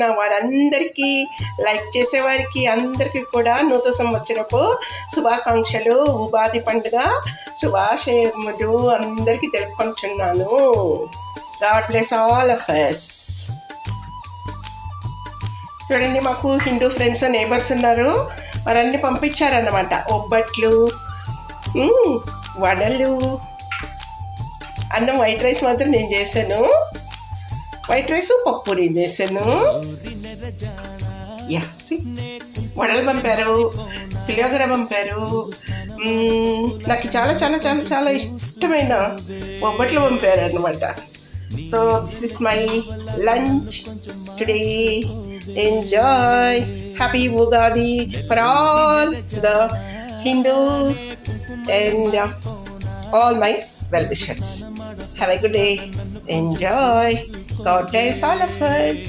నా వారందరికీ, లైక్ చేసేవారికి అందరికీ కూడా నూతన సంవత్సరపు శుభాకాంక్షలు, ఉగాది పండుగ శుభాశయములు అందరికీ తెలుపుకుంటున్నాను. God bless all of us. చూడండి, మాకు హిందూ ఫ్రెండ్స్ నేబర్స్ ఉన్నారు. వారన్నీ పంపించారన్నమాట. ఒబ్బట్లు, వడలు, అన్నం వైట్ రైస్ మాత్రం నేను చేశాను. వైట్ రైస్ పప్పు నేను చేశాను. వడలు పంపారు, పులిహోర పంపారు. నాకు చాలా చాలా చాలా చాలా ఇష్టమైన ఒబ్బట్లు పంపారు అన్నమాట. So this is my lunch today. Enjoy. Happy Ugadi for all the Hindus and all my well-wishers. Have a good day. Enjoy. God bless all of us.